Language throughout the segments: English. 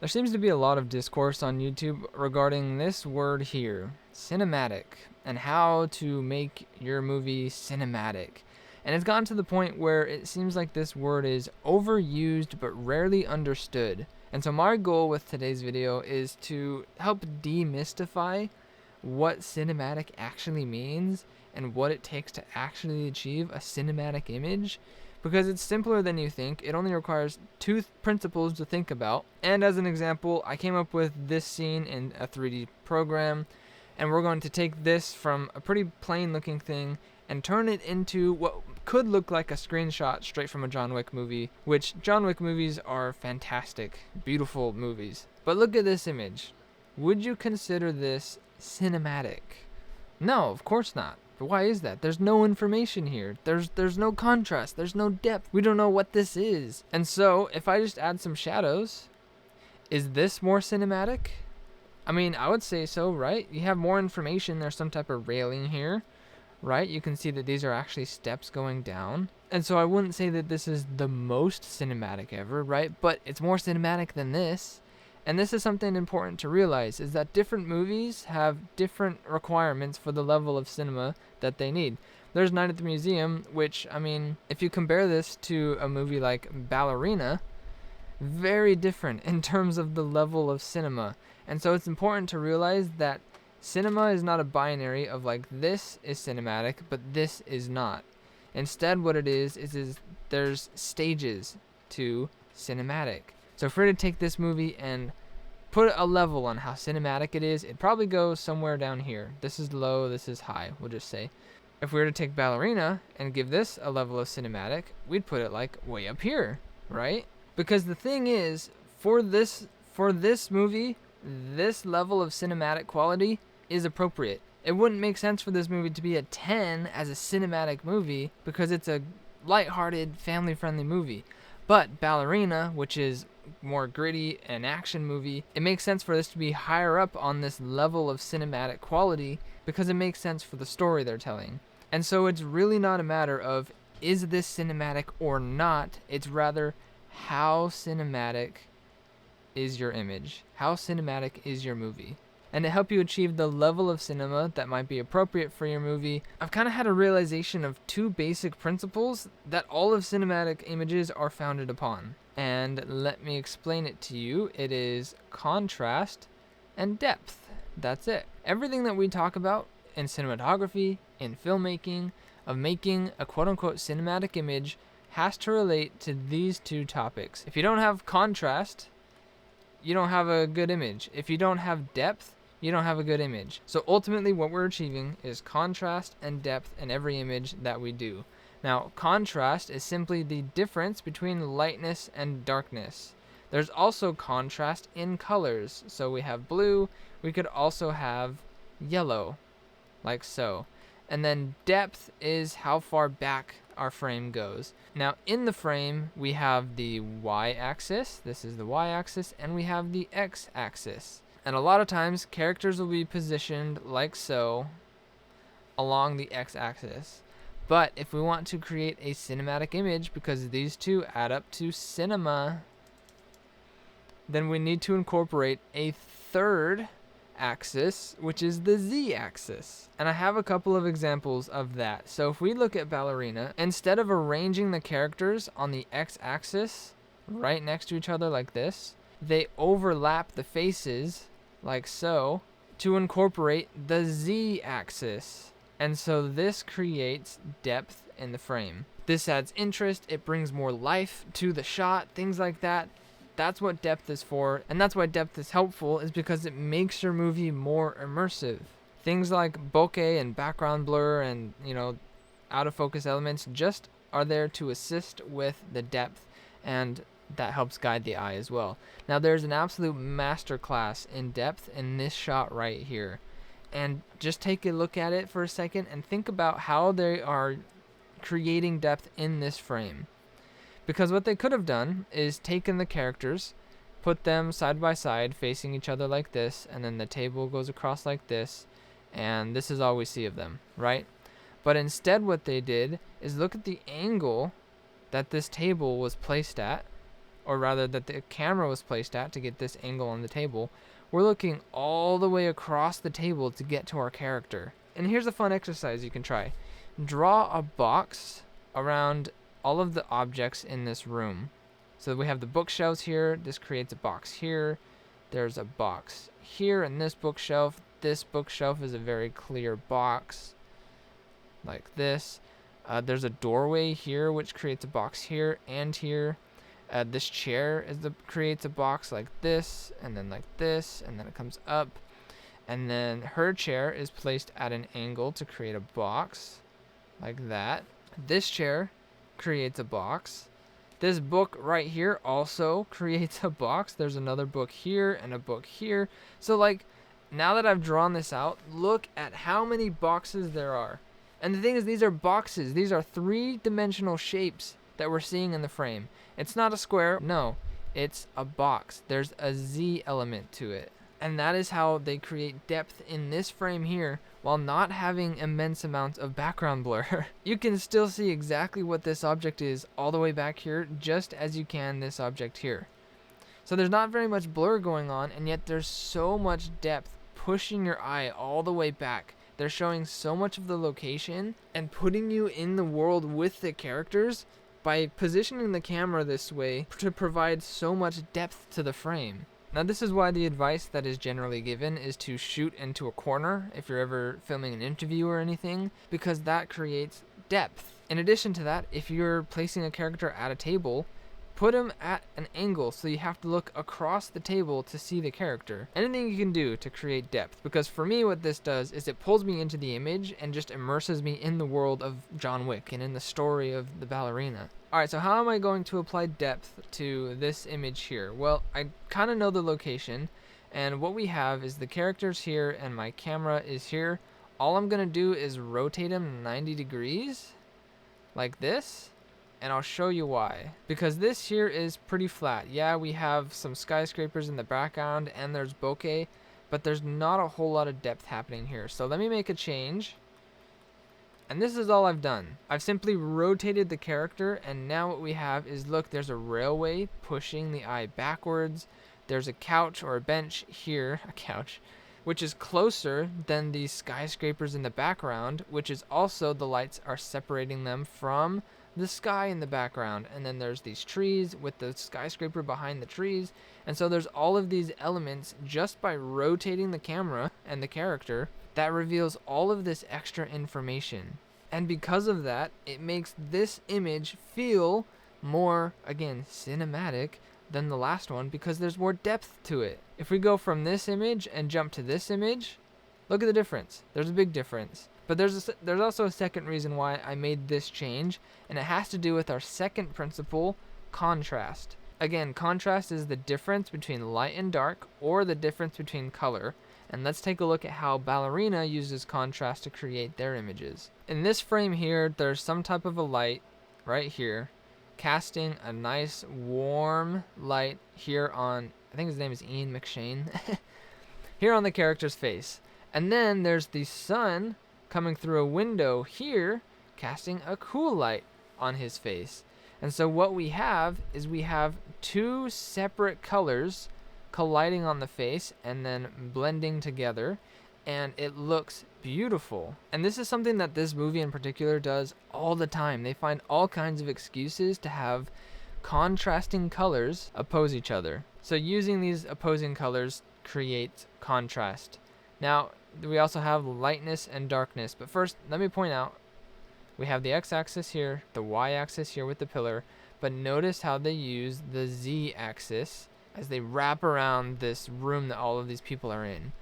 There seems to be a lot of discourse on YouTube regarding this word here, cinematic, and how to make your movie cinematic. And it's gotten to the point where it seems like this word is overused but rarely understood. And so my goal with today's video is to help demystify what cinematic actually means and what it takes to actually achieve a cinematic image, because it's simpler than you think. It only requires two principles to think about. And as an example, I came up with this scene in a 3D program, and we're going to take this from a pretty plain looking thing and turn it into what could look like a screenshot straight from a John Wick movie, which John Wick movies are fantastic, beautiful movies. But look at this image. Would you consider this cinematic? No, of course not. But why is that? There's no information here. There's no contrast. There's no depth. We don't know what this is. And so, if I just add some shadows, is this more cinematic? I mean, I would say so, right? You have more information. There's some type of railing here, right? You can see that these are actually steps going down. And so I wouldn't say that this is the most cinematic ever, right? But it's more cinematic than this. And this is something important to realize, is that different movies have different requirements for the level of cinema that they need. There's Night at the Museum, which, I mean, if you compare this to a movie like Ballerina, very different in terms of the level of cinema. And so it's important to realize that cinema is not a binary of like, this is cinematic, but this is not. Instead, what it is there's stages to cinematic. So if we were to take this movie and put a level on how cinematic it is, it'd probably go somewhere down here. This is low, this is high, we'll just say. If we were to take Ballerina and give this a level of cinematic, we'd put it like way up here, right? Because the thing is, for this movie, this level of cinematic quality is appropriate. It wouldn't make sense for this movie to be a 10 as a cinematic movie because it's a lighthearted, family-friendly movie. But Ballerina, which is more gritty, an action movie, it makes sense for this to be higher up on this level of cinematic quality because it makes sense for the story they're telling. And so it's really not a matter of, is this cinematic or not? It's rather, how cinematic is your image? How cinematic is your movie? And to help you achieve the level of cinema that might be appropriate for your movie, I've kind of had a realization of two basic principles that all of cinematic images are founded upon. And let me explain it to you. It is contrast and depth. That's it. Everything that we talk about in cinematography, in filmmaking, of making a quote-unquote cinematic image has to relate to these two topics. If you don't have contrast, you don't have a good image. If you don't have depth, you don't have a good image. So ultimately what we're achieving is contrast and depth in every image that we do. Now, contrast is simply the difference between lightness and darkness. There's also contrast in colors. So we have blue, we could also have yellow, like so. And then depth is how far back our frame goes. Now, in the frame, we have the y-axis, this is the y-axis, and we have the x-axis. And a lot of times, characters will be positioned like so along the x-axis. But if we want to create a cinematic image, because these two add up to cinema, then we need to incorporate a third axis, which is the z-axis. And I have a couple of examples of that. So if we look at Ballerina, instead of arranging the characters on the x-axis right next to each other like this, they overlap the faces like so to incorporate the z-axis. And so this creates depth in the frame. This adds interest, it brings more life to the shot, things like that. That's what depth is for, and that's why depth is helpful, is because it makes your movie more immersive. Things like bokeh and background blur and, out of focus elements just are there to assist with the depth, and that helps guide the eye as well. Now there's an absolute masterclass in depth in this shot right here. And just take a look at it for a second and think about how they are creating depth in this frame. Because what they could have done is taken the characters, put them side by side facing each other like this, and then the table goes across like this, and this is all we see of them, right? But instead what they did is look at the angle that this table was placed at, or rather that the camera was placed at to get this angle on the table, we're looking all the way across the table to get to our character. And here's a fun exercise you can try. Draw a box around all of the objects in this room. So we have the bookshelves here. This creates a box here. There's a box here in this bookshelf. This bookshelf is a very clear box, like this. There's a doorway here, which creates a box here and here. This chair creates a box like this, and then like this, and then it comes up. And then her chair is placed at an angle to create a box, like that. This chair creates a box. This book right here also creates a box. There's another book here and a book here. So like, now that I've drawn this out, look at how many boxes there are. And the thing is, these are boxes. These are three-dimensional shapes that we're seeing in the frame. It's not a square. No, it's a box. There's a Z element to it. And that is how they create depth in this frame here while not having immense amounts of background blur. You can still see exactly what this object is all the way back here, just as you can this object here. So there's not very much blur going on, and yet there's so much depth pushing your eye all the way back. They're showing so much of the location and putting you in the world with the characters by positioning the camera this way to provide so much depth to the frame. Now this is why the advice that is generally given is to shoot into a corner if you're ever filming an interview or anything, because that creates depth. In addition to that, if you're placing a character at a table, put him at an angle so you have to look across the table to see the character. Anything you can do to create depth, because for me what this does is it pulls me into the image and just immerses me in the world of John Wick and in the story of the ballerina. Alright, so how am I going to apply depth to this image here? Well, I kind of know the location, and what we have is the characters here and my camera is here. All I'm going to do is rotate him 90 degrees, like this, and I'll show you why. Because this here is pretty flat. Yeah, we have some skyscrapers in the background and there's bokeh, but there's not a whole lot of depth happening here. So let me make a change. And this is all I've done. I've simply rotated the character, and now what we have is, look, there's a railway pushing the eye backwards. There's a couch or a bench here, a couch, which is closer than these skyscrapers in the background, which is also the lights are separating them from the sky in the background. And then there's these trees with the skyscraper behind the trees. And so there's all of these elements just by rotating the camera and the character that reveals all of this extra information. And because of that, it makes this image feel more, again, cinematic than the last one, because there's more depth to it. If we go from this image and jump to this image, look at the difference. There's a big difference. But there's also a second reason why I made this change, and it has to do with our second principle, contrast. Again, contrast is the difference between light and dark, or the difference between color. And let's take a look at how Ballerina uses contrast to create their images. In this frame here, there's some type of a light right here, casting a nice warm light here on, I think his name is Ian McShane, here on the character's face. And then there's the sun coming through a window here, casting a cool light on his face. And so what we have is we have two separate colors colliding on the face and then blending together, and it looks beautiful. And this is something that this movie in particular does all the time. They find all kinds of excuses to have contrasting colors oppose each other. So using these opposing colors creates contrast. Now, we also have lightness and darkness, but first let me point out we have the x-axis here, the y-axis here with the pillar, but notice how they use the z-axis as they wrap around this room that all of these people are in.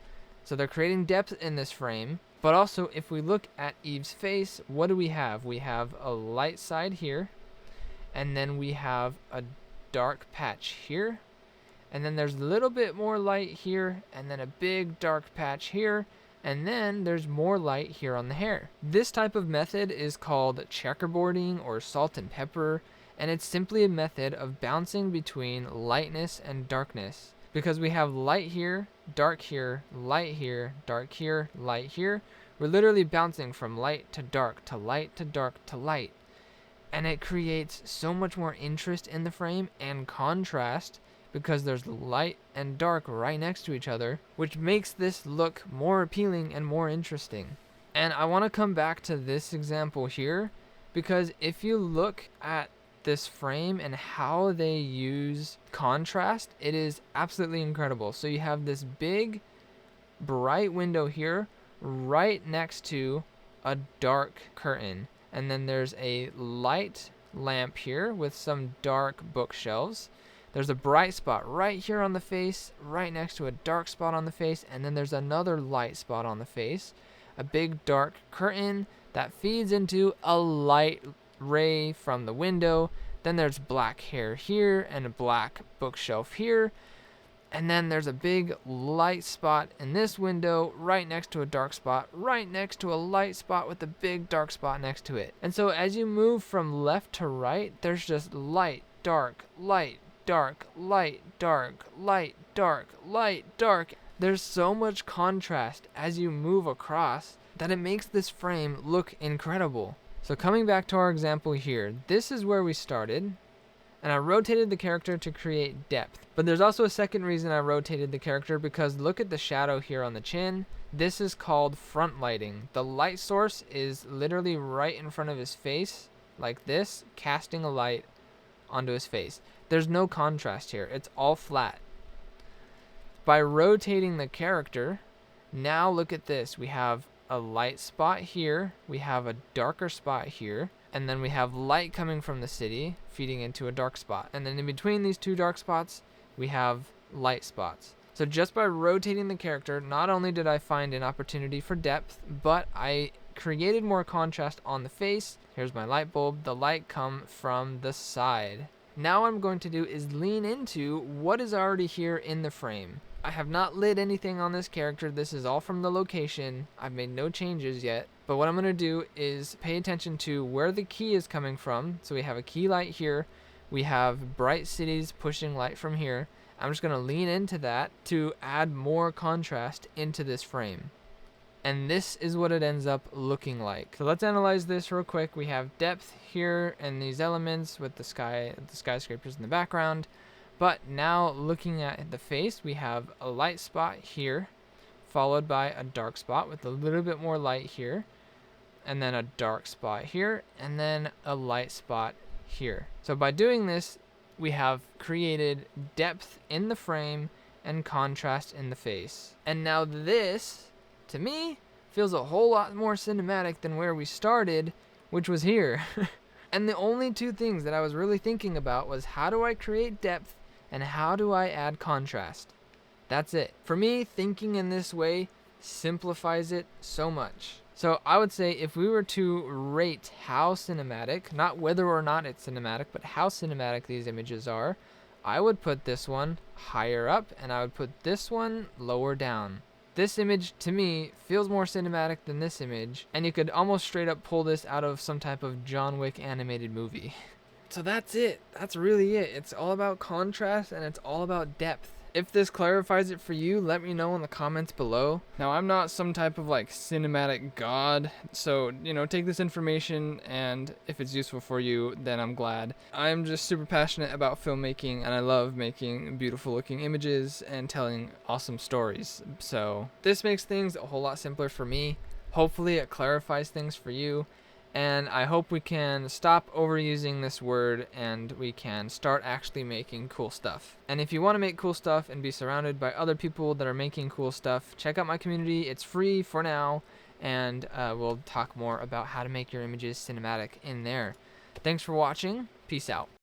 So they're creating depth in this frame, but also if we look at Eve's face, what do we have? We have a light side here, and then we have a dark patch here, and then there's a little bit more light here, and then a big dark patch here, and then there's more light here on the hair. This type of method is called checkerboarding or salt and pepper, and it's simply a method of bouncing between lightness and darkness. Because we have light here, dark here, light here, dark here, light here. We're literally bouncing from light to dark to light to dark to light. and it creates so much more interest in the frame and contrast because there's light and dark right next to each other, which makes this look more appealing and more interesting. And I want to come back to this example here because if you look at this frame and how they use contrast, it is absolutely incredible. So you have this big bright window here right next to a dark curtain, and then there's a light lamp here with some dark bookshelves. There's a bright spot right here on the face, right next to a dark spot on the face, and then there's another light spot on the face, a big dark curtain that feeds into a light ray from the window. Then there's black hair here and a black bookshelf here. And then there's a big light spot in this window right next to a dark spot, right next to a light spot with a big dark spot next to it. And so as you move from left to right, there's just light, dark, light, dark, light, dark, light, dark, light, dark. There's so much contrast as you move across that it makes this frame look incredible. So coming back to our example here, this is where we started, and I rotated the character to create depth. But there's also a second reason I rotated the character, because look at the shadow here on the chin. This is called front lighting. The light source is literally right in front of his face, like this, casting a light onto his face. There's no contrast here. It's all flat. By rotating the character, now look at this. We have a light spot here, we have a darker spot here, and then we have light coming from the city feeding into a dark spot. And then in between these two dark spots, we have light spots. So just by rotating the character, not only did I find an opportunity for depth, but I created more contrast on the face. Here's my light bulb. The light come from the side. Now what I'm going to do is lean into what is already here in the frame. I have not lit anything on this character. This is all from the location. I've made no changes yet. But what I'm going to do is pay attention to where the key is coming from. So we have a key light here. We have bright cities pushing light from here. I'm just going to lean into that to add more contrast into this frame. And this is what it ends up looking like. So let's analyze this real quick. We have depth here and these elements with the skyscrapers in the background. But now looking at the face, we have a light spot here, followed by a dark spot with a little bit more light here, and then a dark spot here, and then a light spot here. So by doing this, we have created depth in the frame and contrast in the face. And now this, to me, feels a whole lot more cinematic than where we started, which was here. And the only two things that I was really thinking about was how do I create depth and how do I add contrast? That's it. For me, thinking in this way simplifies it so much. So I would say if we were to rate how cinematic, not whether or not it's cinematic, but how cinematic these images are, I would put this one higher up and I would put this one lower down. This image, to me, feels more cinematic than this image, and you could almost straight up pull this out of some type of John Wick animated movie. So that's it. That's really it. It's all about contrast and it's all about depth. If this clarifies it for you, let me know in the comments below. Now, I'm not some type of like cinematic god, so, take this information and if it's useful for you, then I'm glad. I'm just super passionate about filmmaking and I love making beautiful looking images and telling awesome stories. So this makes things a whole lot simpler for me. Hopefully it clarifies things for you. And I hope we can stop overusing this word and we can start actually making cool stuff. And if you want to make cool stuff and be surrounded by other people that are making cool stuff, check out my community. It's free for now, and we'll talk more about how to make your images cinematic in there. Thanks for watching. Peace out.